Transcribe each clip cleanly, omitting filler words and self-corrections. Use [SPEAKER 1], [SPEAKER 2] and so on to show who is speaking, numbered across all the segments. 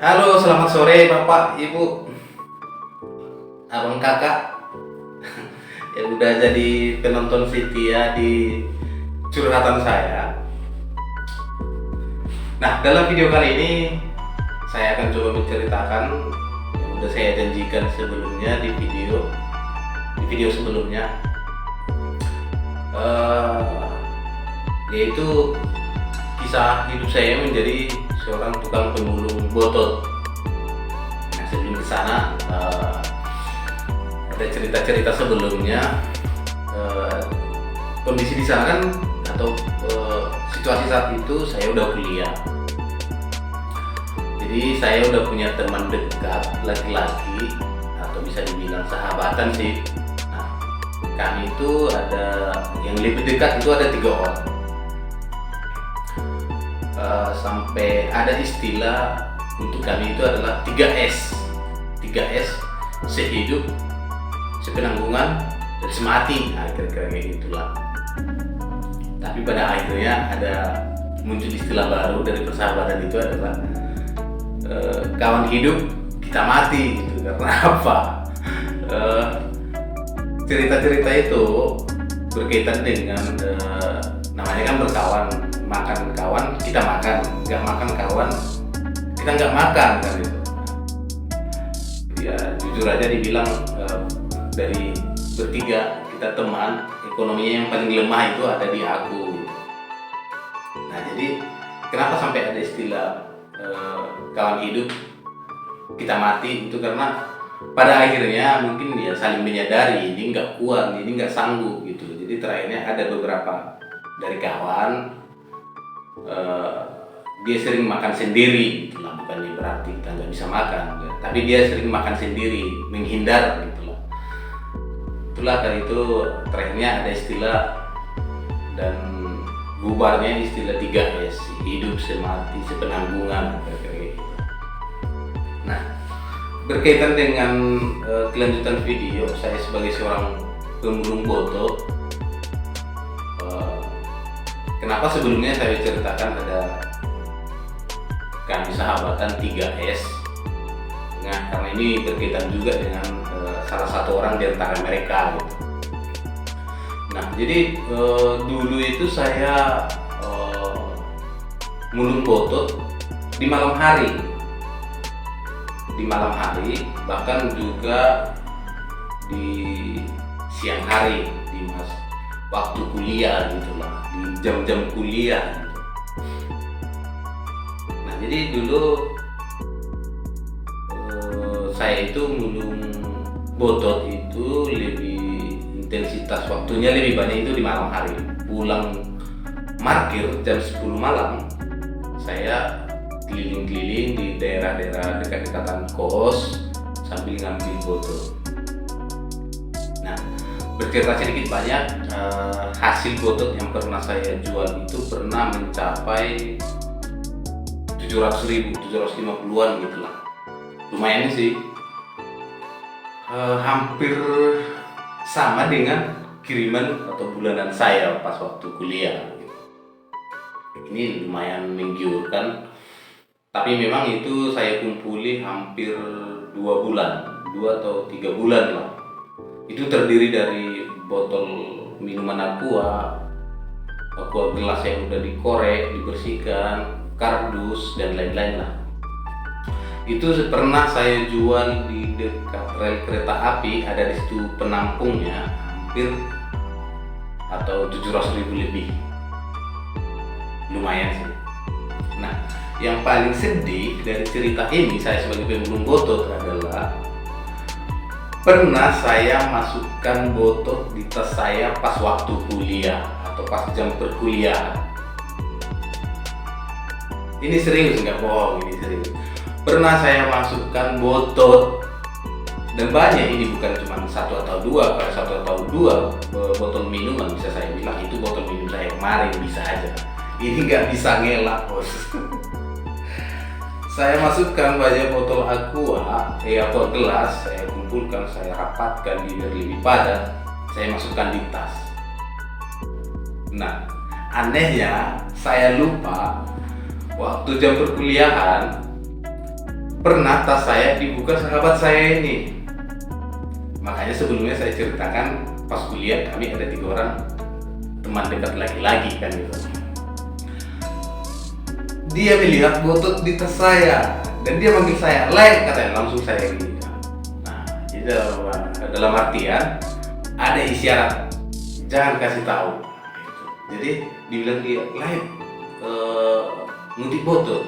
[SPEAKER 1] Halo, selamat sore Bapak, Ibu, Abang Kakak yang udah jadi penonton setia di curhatan saya. Nah, dalam video kali ini saya akan coba menceritakan yang udah saya janjikan sebelumnya di video sebelumnya, yaitu kisah hidup saya menjadi seorang tukang pemulung botot. Nah, sebelum ke sana ada cerita-cerita sebelumnya. Kondisi di sana kan atau situasi saat itu saya udah kuliah. Jadi saya udah punya teman dekat laki-laki atau bisa dibilang sahabatan sih. Nah, kami itu ada yang lebih dekat itu ada 3 orang. Sampai ada istilah untuk kami itu adalah 3S. 3S, sehidup, sepenanggungan, dan semati. Nah, kira-kira kayak gitulah. Tapi pada akhirnya ada muncul istilah baru dari persahabatan itu adalah kawan hidup kita mati gitu. Karena apa? Cerita-cerita itu berkaitan dengan namanya kan berkawan. Makan kawan kita makan, nggak makan kawan kita nggak makan kan gitu. Ya jujur aja dibilang dari bertiga kita teman, ekonominya yang paling lemah itu ada di aku. Nah jadi kenapa sampai ada istilah kawan hidup kita mati itu karena pada akhirnya mungkin dia saling menyadari ini nggak kuat, ini nggak sanggup gitu. Jadi terakhirnya ada beberapa dari kawan dia sering makan sendiri gitulah, bukannya berarti kita nggak bisa makan, tapi dia sering makan sendiri, menghindar gitulah. Itulah kali itu terakhirnya ada istilah dan bubarnya istilah 3S, hidup, semati, sepenanggungan kayak gitu. Nah, berkaitan dengan kelanjutan video saya sebagai seorang pemulung botot. Kenapa sebelumnya saya ceritakan ada kami sahabatan 3S? Nah, karena ini berkaitan juga dengan salah satu orang di antara mereka gitu. Nah, jadi dulu itu saya mulung botot di malam hari. Di malam hari, bahkan juga di siang hari, di waktu kuliah gitulah, di jam-jam kuliah gitu. Nah jadi dulu saya itu mulung botot itu lebih intensitas waktunya lebih banyak itu di malam hari. Pulang parkir jam 10 malam saya keliling-keliling di daerah-daerah dekat-dekatan kos sambil ngambil botot. Nah, bercerita sedikit banyak, hasil botot yang pernah saya jual itu pernah mencapai 700.000, 750-an gitu lah. Lumayan sih, hampir sama dengan kiriman atau bulanan saya pas waktu kuliah gitu. Ini lumayan menggiurkan, tapi memang itu saya kumpuli hampir 2 bulan, 2 atau 3 bulan lah. Itu terdiri dari botol minuman aqua gelas yang udah dikorek, dibersihkan, kardus dan lain-lain lah. Itu pernah saya jual di dekat rel kereta api, ada di situ penampungnya hampir atau 700.000 lebih. Lumayan sih. Nah, yang paling sedih dari cerita ini saya sebagai pemulung botot adalah pernah saya masukkan botot di tas saya pas waktu kuliah atau pas jam perkuliahan. Ini serius, nggak bohong, ini serius. Pernah saya masukkan botot, dan banyak, ini bukan cuma 1 atau 2. Kalau 1 atau 2 botol minuman bisa saya bilang itu botol minum saya kemarin bisa aja. Ini nggak bisa ngelak bos. Saya masukkan banyak botol aqua gelas, saya kumpulkan, saya rapatkan biar lebih padat, saya masukkan di tas. Nah, anehnya saya lupa waktu jam perkuliahan pernah tas saya dibuka sahabat saya ini. Makanya sebelumnya saya ceritakan pas kuliah kami ada 3 orang teman dekat laki-laki kan gitu. Dia melihat botot di tas saya dan dia manggil saya, "Lai," katanya, langsung saya gini. Nah, itu dalam artian ada isyarat jangan kasih tahu. Gitu. Jadi dibilang dia, "Lai, ngutip botot."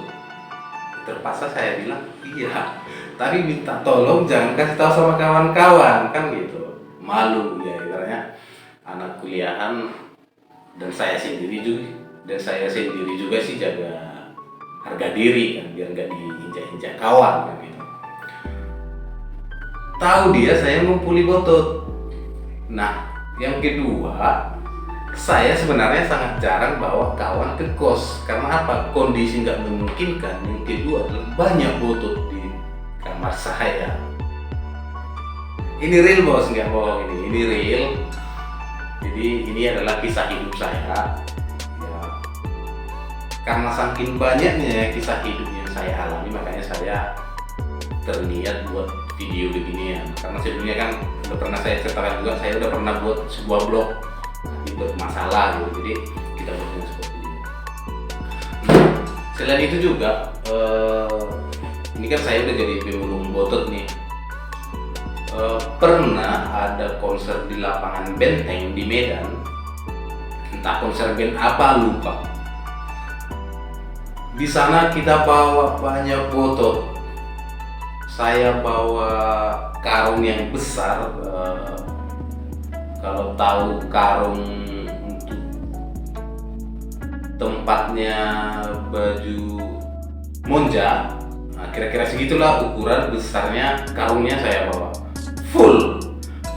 [SPEAKER 1] Terpaksa saya bilang, "Iya, tapi minta tolong jangan kasih tahu sama kawan-kawan," kan gitu. Malu ya ibaratnya anak kuliahan dan saya sendiri juga sih jaga harga diri kan biar nggak diinjak-injak kawan kan gitu. Tahu dia saya ngumpuli botot. Nah, yang kedua, saya sebenarnya sangat jarang bawa kawan ke kos karena apa? Kondisi nggak memungkinkan. Yang kedua adalah banyak botot di kamar saya. Ini real bos, nggak bohong ini real. Jadi ini adalah kisah hidup saya. Karena saking banyaknya kisah hidup yang saya alami, makanya saya terniat buat video beginian. Karena sebelumnya kan udah pernah saya ceritakan juga, saya udah pernah buat sebuah blog tapi bermasalah gitu. Jadi kita buatnya seperti ini. Selain itu juga, ini kan saya udah jadi pemulung botot nih. Pernah ada konser di lapangan Benteng di Medan, entah konser band apa lupa. Di sana kita bawa banyak botot. Saya bawa karung yang besar. Kalau tahu karung untuk tempatnya baju monja, nah, kira-kira segitulah ukuran besarnya karungnya saya bawa. Full,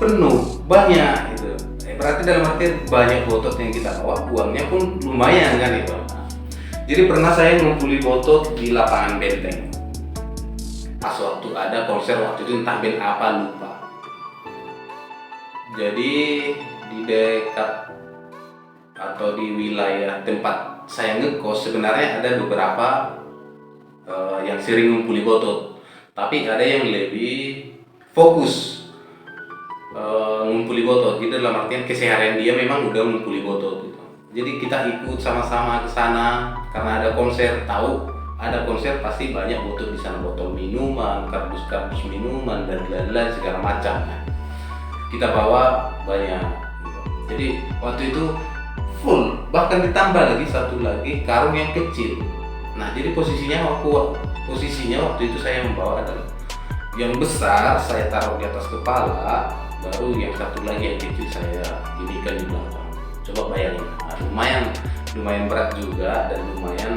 [SPEAKER 1] penuh, banyak itu. Berarti dalam arti banyak botot yang kita bawa, uangnya pun lumayan kan itu. Jadi pernah saya ngumpuli botot di lapangan Benteng. Pas waktu ada konser waktu itu entah band apa lupa. Jadi di dekat atau di wilayah tempat saya ngekos sebenarnya ada beberapa yang sering ngumpuli botot. Tapi ada yang lebih fokus ngumpuli botot. Jadi dalam artian keseharian dia memang udah ngumpuli botot gitu. Jadi kita ikut sama-sama ke sana karena ada konser, tahu ada konser pasti banyak botol di sana, botol minuman, kardus-kardus minuman dan lain-lain segala macam. Kita bawa banyak. Gitu. Jadi waktu itu full, bahkan ditambah lagi satu lagi karung yang kecil. Nah jadi posisinya waktu itu saya membawa adalah yang besar saya taruh di atas kepala, baru yang satu lagi yang kecil saya ginikan di belakang. Coba bayangin, lumayan berat juga dan lumayan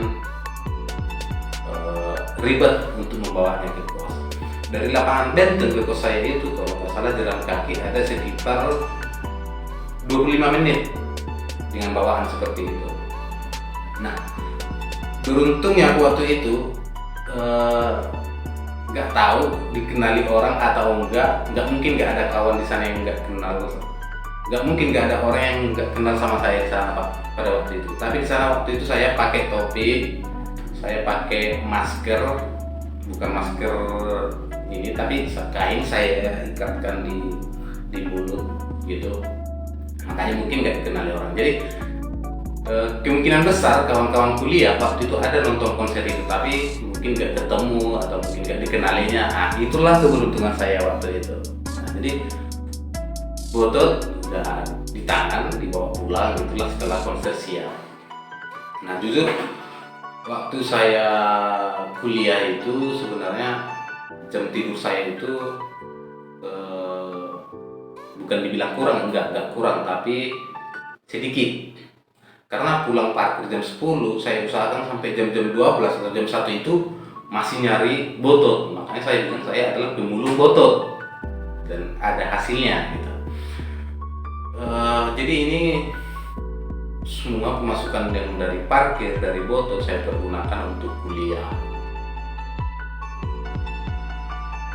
[SPEAKER 1] ribet untuk membawanya ke kos. Dari lapangan Benteng ke kos saya itu kalau nggak salah jalan kaki ada sekitar 25 menit dengan bawaan seperti itu. Nah, beruntungnya waktu itu nggak tahu dikenali orang atau enggak mungkin nggak ada kawan di sana yang nggak kenal. Nggak mungkin nggak ada orang yang nggak kenal sama saya di sana pada waktu itu. Tapi di sana waktu itu saya pakai topi, saya pakai masker, bukan masker ini tapi kain saya ikatkan di mulut gitu. Makanya mungkin nggak dikenali orang. Jadi kemungkinan besar kawan-kawan kuliah waktu itu ada nonton konser itu, tapi mungkin nggak ketemu atau mungkin nggak dikenalinya. Nah itulah keberuntungan saya waktu itu. Nah, jadi botot udah di tangan, dibawa pulang, itulah setelah konser siang. Nah jujur waktu saya kuliah itu sebenarnya jam tidur saya itu bukan dibilang kurang, enggak kurang, tapi sedikit. Karena pulang parkir jam 10, saya usahakan sampai jam-jam 12 atau jam 1 itu masih nyari botot. Makanya saya bilang saya adalah pemulung botot dan ada hasilnya gitu. Jadi ini semua pemasukan yang dari parkir, dari botot saya pergunakan untuk kuliah.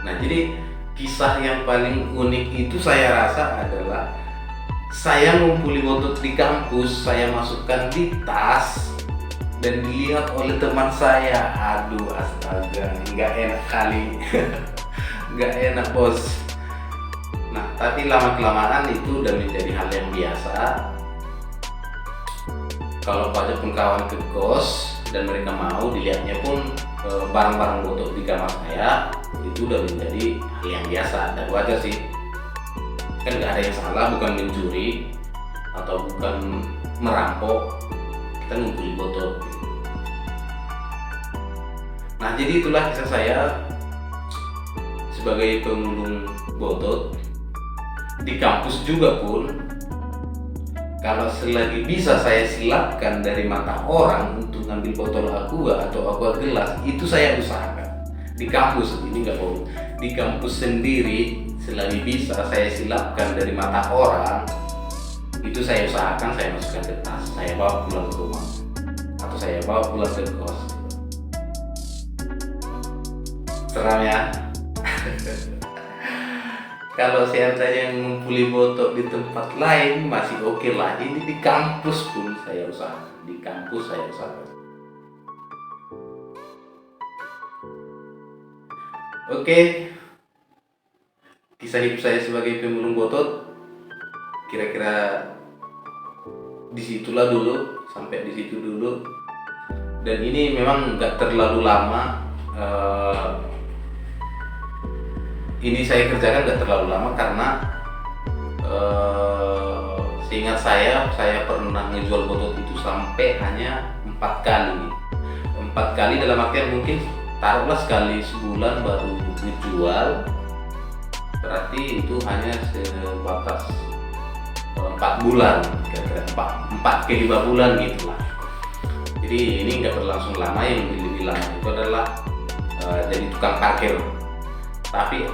[SPEAKER 1] Nah jadi kisah yang paling unik itu saya rasa adalah saya ngumpuli botot di kampus, saya masukkan di tas dan dilihat oleh teman saya. Aduh, astaga, nggak enak kali. Nggak enak bos. Nah, tapi lama kelamaan itu udah menjadi hal yang biasa. Kalau ada pun kawan ke kos dan mereka mau dilihatnya pun barang-barang botok di kamar saya, itu udah menjadi hal yang biasa dan wajar sih. Kan nggak ada yang salah, bukan mencuri atau bukan merampok, kita ngumpuli botol. Nah, jadi itulah kisah saya sebagai pemulung botol. Di kampus juga pun, kalau selagi bisa saya silapkan dari mata orang untuk ngambil botol aqua atau aqua gelas, itu saya usahakan. Di kampus, ini nggak bohong, di kampus sendiri selagi bisa saya silapkan dari mata orang, itu saya usahakan saya masukkan ke tas, saya bawa pulang ke rumah atau saya bawa pulang ke kos. Seram ya. Kalau seandainya ngumpuli botol di tempat lain masih oke lah. Ini di kampus pun saya usahakan. Di kampus saya usahakan. Oke, kisah hidup saya sebagai pemulung botol kira-kira disitulah dulu, sampai di situ dulu. Dan ini memang nggak terlalu lama. Ini saya kerjakan nggak terlalu lama karena seingat saya pernah ngejual botol itu sampai hanya 4 kali. 4 kali dalam artian mungkin taruhlah sekali sebulan baru ngejual, berarti itu hanya sebatas 4 bulan, kira-kira 4 ke 5 bulan gitu lah. Jadi ini nggak berlangsung lama, yang lebih lama itu adalah jadi tukang parkir. Tapi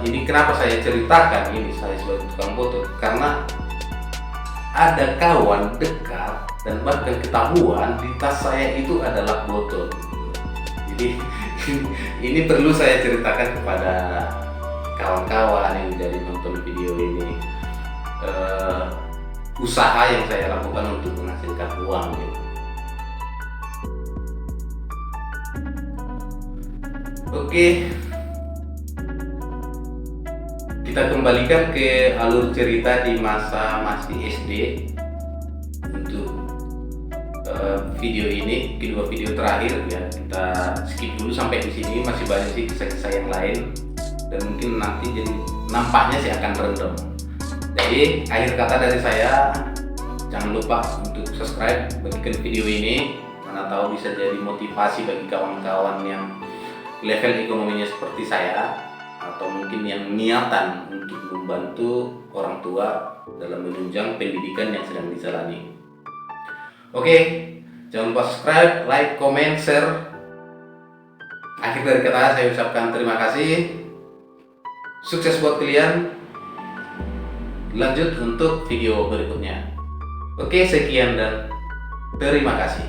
[SPEAKER 1] ini kenapa saya ceritakan ini saya sebagai tukang botol, karena ada kawan dekat dan bahkan ketahuan di tas saya itu adalah botol. Jadi ini perlu saya ceritakan kepada kawan-kawan yang jadi nonton video ini. Usaha yang saya lakukan untuk menghasilkan uang gitu. Oke, kita kembalikan ke alur cerita di masa masih SD. Untuk video ini, kedua video terakhir ya, kita skip dulu sampai di sini. Masih banyak sih kisah-kisah yang lain dan mungkin nanti jadi nampaknya sih akan random. Jadi akhir kata dari saya, jangan lupa untuk subscribe, bagikan video ini, mana tahu bisa jadi motivasi bagi kawan-kawan yang level ekonominya seperti saya, atau mungkin yang niatan untuk membantu orang tua dalam menunjang pendidikan yang sedang dijalani. Oke, jangan lupa subscribe, like, comment, share. Akhir dari kata saya ucapkan terima kasih. Sukses buat kalian. Lanjut untuk video berikutnya. Oke, sekian dan terima kasih.